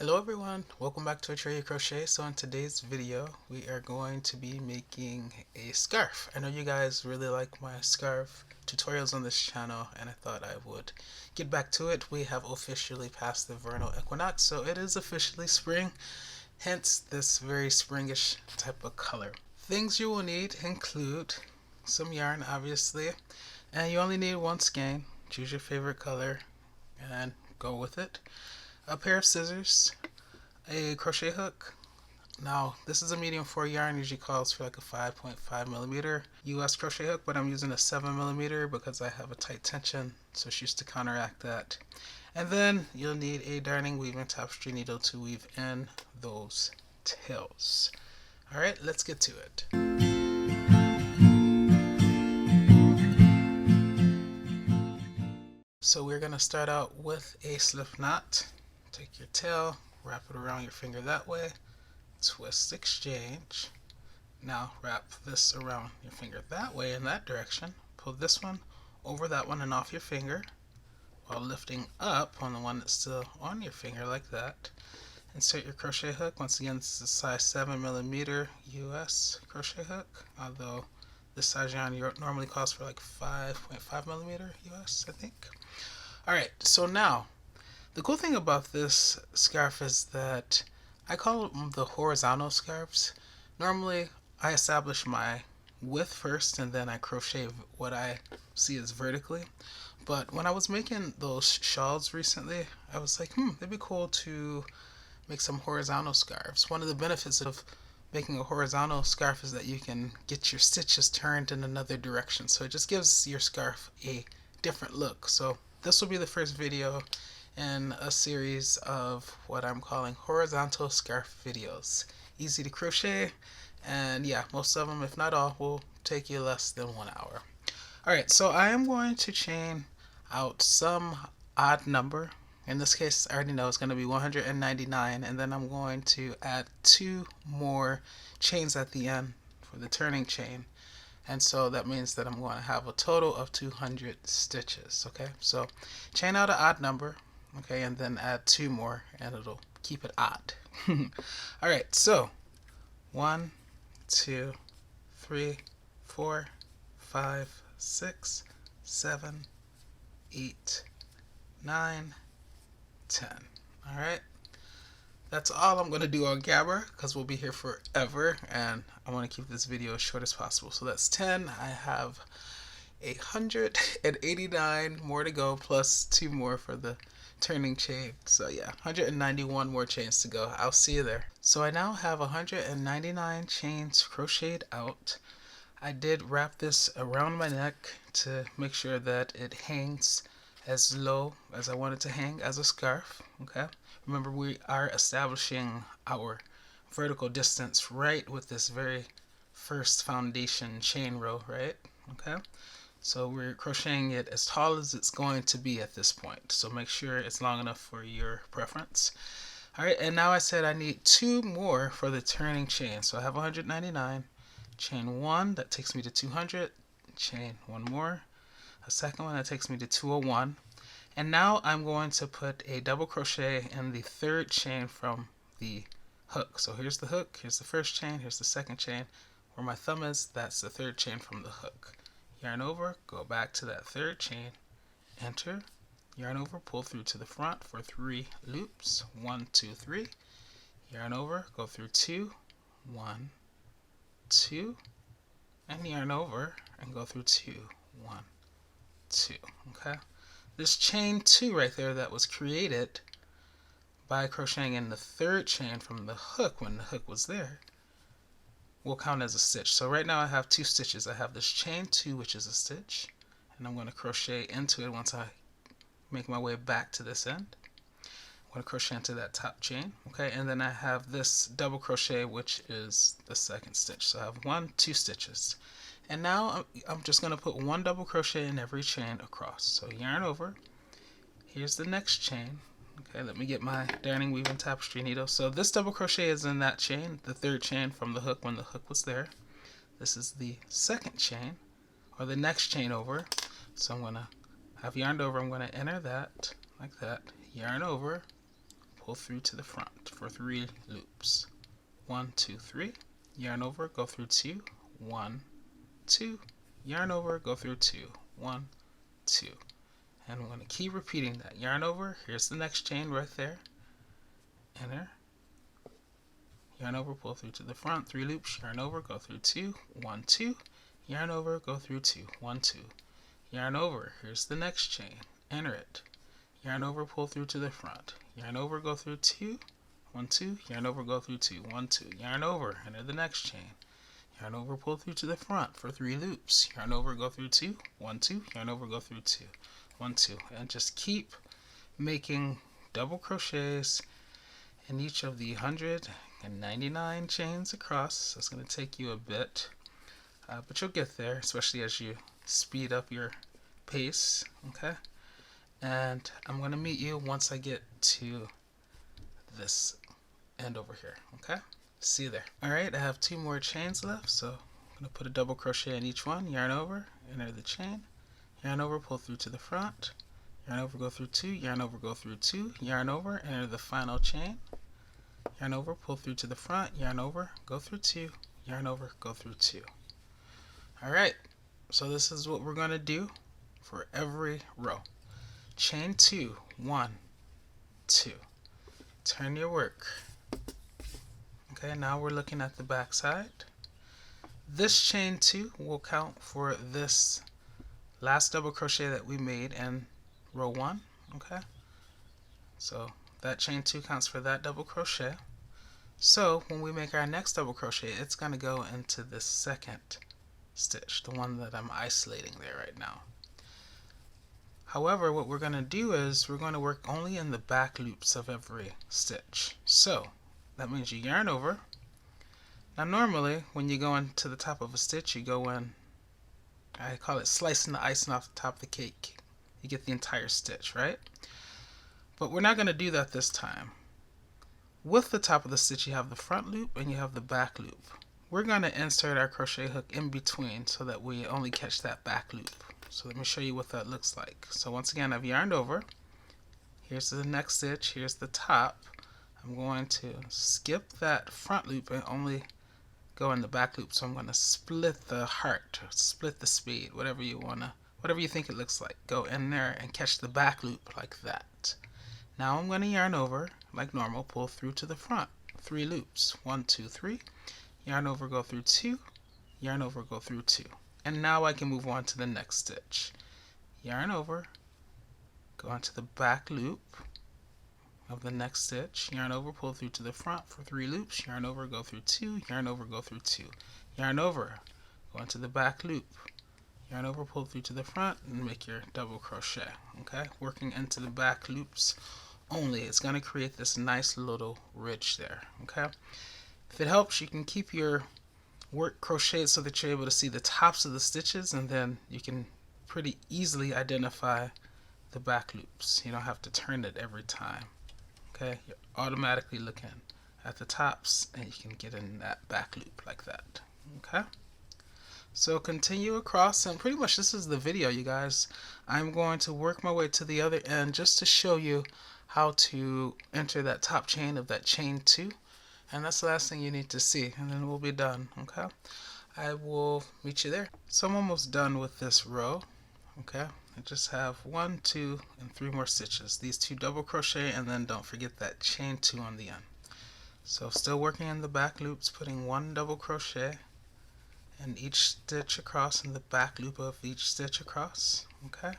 Hello everyone, welcome back to Atreyu Crochet. So in today's video we are going to be making a scarf. I know you guys really like my scarf tutorials on this channel and I thought I would get back to it. We have officially passed the vernal equinox, so it is officially spring, hence this very springish type of color. Things you will need include some yarn obviously, and you only need one skein. Choose your favorite color and go with it. A pair of scissors, a crochet hook. Now this is a medium 4 yarn, usually calls for like a 5.5 millimeter US crochet hook, but I'm using a 7 millimeter because I have a tight tension, so it's used to counteract that. And then you'll need a darning weaving tapestry needle to weave in those tails. Alright, let's get to it. So we're going to start out with a slip knot. Take your tail, wrap it around your finger that way, twist, exchange. Now wrap this around your finger that way in that direction. Pull this one over that one and off your finger while lifting up on the one that's still on your finger like that. Insert your crochet hook. Once again, this is a size 7 millimeter US crochet hook, although this size yarn normally calls for like 5.5 millimeter US, I think. Alright, so now the cool thing about this scarf is that I call them the horizontal scarves. Normally I establish my width first and then I crochet what I see as vertically. But when I was making those shawls recently, I was like, it'd be cool to make some horizontal scarves. One of the benefits of making a horizontal scarf is that you can get your stitches turned in another direction. So it just gives your scarf a different look. So this will be the first video in a series of what I'm calling horizontal scarf videos. Easy to crochet, and yeah, most of them, if not all, will take you less than 1 hour. Alright, so I am going to chain out some odd number. In this case, I already know it's going to be 199, and then I'm going to add 2 more chains at the end for the turning chain. And so that means that I'm going to have a total of 200 stitches. Okay, so chain out an odd number, okay, and then add 2 more and it'll keep it odd. Alright, so 1, 2, 3, 4, 5, 6, 7, 8, 9, 10. Alright, that's all I'm going to do on camera because we'll be here forever and I want to keep this video as short as possible. So that's 10. I have 189 more to go plus 2 more for the turning chain. So yeah, 191 more chains to go. I'll see you there. So I now have 199 chains crocheted out. I did wrap this around my neck to make sure that it hangs as low as I want it to hang as a scarf. Okay, remember we are establishing our vertical distance right with this very first foundation chain row, right? Okay, so we're crocheting it as tall as it's going to be at this point, so make sure it's long enough for your preference. Alright, and now I said I need 2 more for the turning chain. So I have 199, chain 1, that takes me to 200, chain 1 more, a second one that takes me to 201, and now I'm going to put a double crochet in the 3rd chain from the hook. So here's the hook, here's the first chain, here's the second chain. Where my thumb is, that's the 3rd chain from the hook. Yarn over, go back to that 3rd chain, enter, yarn over, pull through to the front for 3 loops, 1, 2, 3, yarn over, go through 2, 1, 2, and yarn over and go through 2, 1, 2. Okay, this chain 2 right there that was created by crocheting in the 3rd chain from the hook when the hook was there will count as a stitch. So right now I have 2 stitches. I have this chain 2, which is a stitch, and I'm going to crochet into it once I make my way back to this end. I'm going to crochet into that top chain, okay, and then I have this double crochet, which is the 2nd stitch. So I have 1, 2 stitches, and now I'm just going to put 1 double crochet in every chain across. So yarn over, here's the next chain. Okay, let me get my darning weaving tapestry needle. So this double crochet is in that chain, the 3rd chain from the hook when the hook was there. This is the 2nd chain, or the next chain over. So I'm going to have yarned over, I'm going to enter that like that, yarn over, pull through to the front for 3 loops. 1, 2, 3, yarn over, go through 2, 1, 2, yarn over, go through 2, 1, 2. And I'm going to keep repeating that. Yarn over, here's the next chain right there. Enter. Yarn over, pull through to the front, 3 loops, yarn over, go through 2, 1, 2, yarn over, go through 2, 1, 2. Yarn over, here's the next chain. Enter it. Yarn over, pull through to the front. Yarn over, go through 2, 1, 2, yarn over, go through 2, 1, 2. Yarn over, enter the next chain. Yarn over, pull through to the front for 3 loops. Yarn over, go through 2, 1, 2, yarn over, go through 2, 1, 2. And just keep making double crochets in each of the 199 chains across. So it's going to take you a bit, but you'll get there, especially as you speed up your pace. Okay, and I'm going to meet you once I get to this end over here. Okay, see you there. Alright, I have 2 more chains left, so I'm going to put a double crochet in each one. Yarn over, enter the chain, yarn over, pull through to the front, yarn over, go through 2, yarn over, go through 2, yarn over, enter the final chain, yarn over, pull through to the front, yarn over, go through 2, yarn over, go through 2. Alright, so this is what we're going to do for every row. Chain 2, 1, 2. Turn your work. Okay, now we're looking at the back side. This chain 2 will count for this last double crochet that we made in row 1. Okay, so that chain 2 counts for that double crochet. So when we make our next double crochet, it's going to go into the second stitch, the one that I'm isolating there right now. However, what we're going to do is we're going to work only in the back loops of every stitch. So that means you yarn over. Now normally when you go into the top of a stitch, you go in, I call it slicing the icing off the top of the cake. You get the entire stitch, right? But we're not going to do that this time. With the top of the stitch, you have the front loop and you have the back loop. We're going to insert our crochet hook in between so that we only catch that back loop. So let me show you what that looks like. So once again, I've yarned over. Here's the next stitch. Here's the top. I'm going to skip that front loop and only go in the back loop. So I'm going to split the heart, or split the spade, whatever you think it looks like. Go in there and catch the back loop like that. Now I'm going to yarn over like normal, pull through to the front, 3 loops, 1, 2, 3, yarn over, go through 2, yarn over, go through 2. And now I can move on to the next stitch. Yarn over, go into the back loop of the next stitch, yarn over, pull through to the front for 3 loops, yarn over, go through 2, yarn over, go through 2, yarn over, go into the back loop, yarn over, pull through to the front, and make your double crochet. Okay, working into the back loops only. It's going to create this nice little ridge there. Okay, if it helps, you can keep your work crocheted so that you're able to see the tops of the stitches, and then you can pretty easily identify the back loops. You don't have to turn it every time. Okay, you're automatically looking at the tops and you can get in that back loop like that. Okay, so continue across, and pretty much this is the video, you guys. I'm going to work my way to the other end just to show you how to enter that top chain of that chain 2. And that's the last thing you need to see, and then we'll be done. Okay, I will meet you there. So I'm almost done with this row. Okay, I just have 1, 2, and 3 more stitches. These 2 double crochet, and then don't forget that chain 2 on the end. So still working in the back loops, putting 1 double crochet in each stitch across in the back loop of each stitch across. Okay,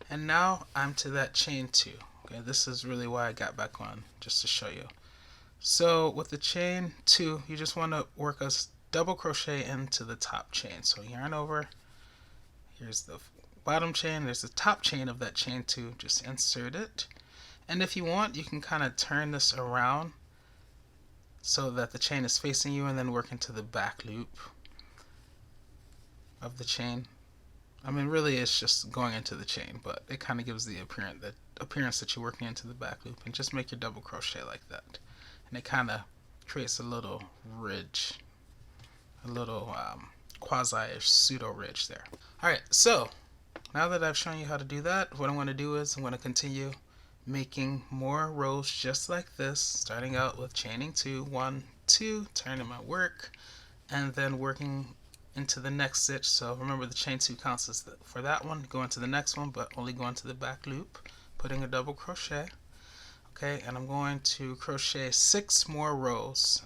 and now I'm to that chain 2. Okay, this is really why I got back on, just to show you. So with the chain 2, you just want to work a double crochet into the top chain. So yarn over, here's the bottom chain, there's the top chain of that chain 2, just insert it. And if you want, you can kind of turn this around so that the chain is facing you, and then work into the back loop of the chain. I mean, really it's just going into the chain, but it kind of gives the appearance that you're working into the back loop. And just make your double crochet like that. And it kind of creates a little ridge, a little quasi or pseudo ridge there. Alright, so now that I've shown you how to do that, what I'm going to do is I'm going to continue making more rows just like this, starting out with chaining 2, 1, 2, turning my work, and then working into the next stitch. So remember, the chain 2 counts as for that one, go into the next one, but only go into the back loop, putting a double crochet. Okay, and I'm going to crochet 6 more rows.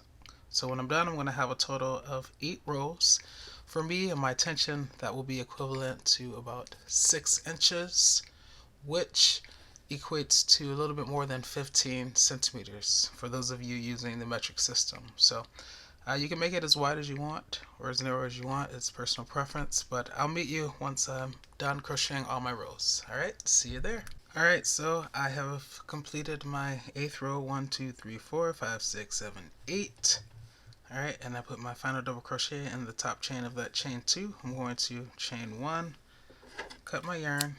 So when I'm done, I'm going to have a total of 8 rows. For me and my tension, that will be equivalent to about 6 inches, which equates to a little bit more than 15 centimeters for those of you using the metric system. So you can make it as wide as you want or as narrow as you want. It's personal preference, but I'll meet you once I'm done crocheting all my rows. Alright, see you there. Alright, so I have completed my 8th row. 1, 2, 3, 4, 5, 6, 7, 8. Alright, and I put my final double crochet in the top chain of that chain 2. I'm going to chain 1, cut my yarn,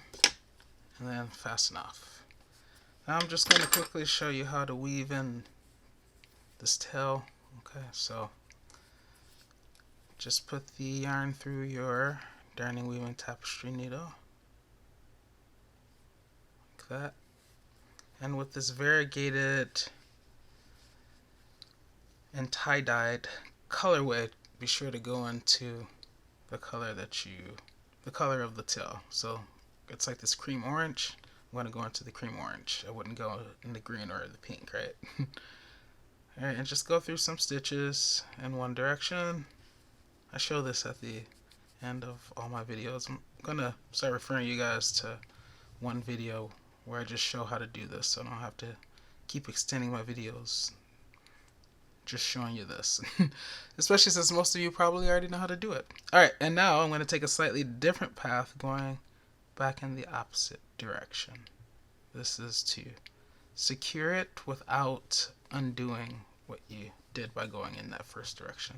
and then fasten off. Now I'm just going to quickly show you how to weave in this tail. Okay, so just put the yarn through your darning, weaving, tapestry needle, like that. And with this variegated and tie-dyed colorway, be sure to go into the color of the tail. So it's like this cream orange. I'm going to go into the cream orange. I wouldn't go in the green or the pink, right? Alright, and just go through some stitches in one direction. I show this at the end of all my videos. I'm going to start referring you guys to one video where I just show how to do this, so I don't have to keep extending my videos just showing you this. Especially since most of you probably already know how to do it. Alright, and now I'm going to take a slightly different path, going back in the opposite direction. This is to secure it without undoing what you did by going in that first direction.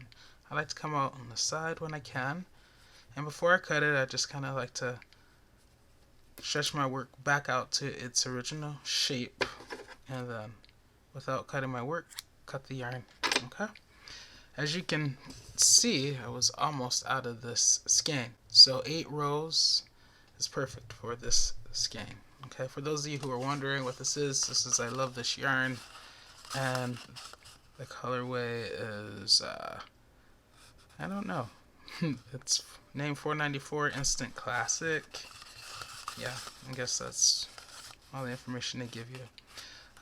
I like to come out on the side when I can, and before I cut it, I just kind of like to stretch my work back out to its original shape, and then without cutting my work, cut the yarn. Okay, as you can see, I was almost out of this skein, so 8 rows is perfect for this skein. Okay, for those of you who are wondering what this is I love this yarn, and the colorway is I don't know. It's named 494 Instant Classic. Yeah, I guess that's all the information they give you.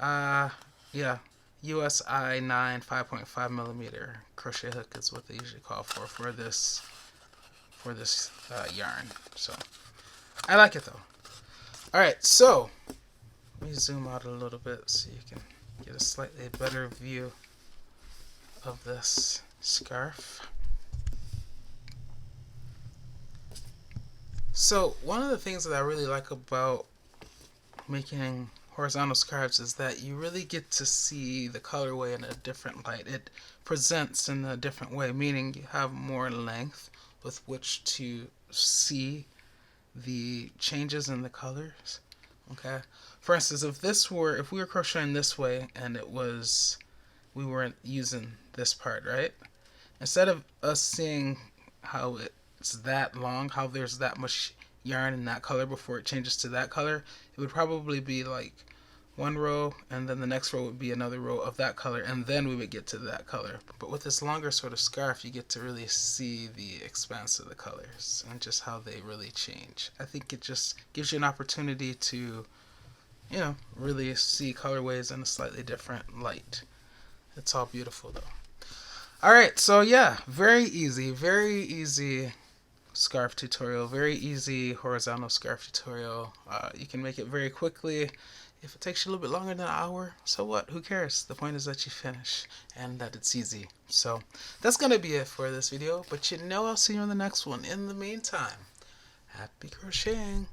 Yeah, USI 9 5.5 millimeter crochet hook is what they usually call for this yarn. So I like it though. Alright, so let me zoom out a little bit so you can get a slightly better view of this scarf. So one of the things that I really like about making horizontal scarves is that you really get to see the colorway in a different light. It presents in a different way, meaning you have more length with which to see the changes in the colors. Okay, for instance, if we were crocheting this way and we weren't using this part, right? Instead of us seeing how it's that long, how there's that much yarn in that color before it changes to that color, it would probably be like one row, and then the next row would be another row of that color, and then we would get to that color. But with this longer sort of scarf, you get to really see the expanse of the colors and just how they really change. I think it just gives you an opportunity to, you know, really see colorways in a slightly different light. It's all beautiful though. Alright, so yeah, very easy scarf tutorial, very easy horizontal scarf tutorial. You can make it very quickly. If it takes you a little bit longer than an hour, so what? Who cares? The point is that you finish and that it's easy. So that's going to be it for this video, but you know I'll see you in the next one. In the meantime, happy crocheting!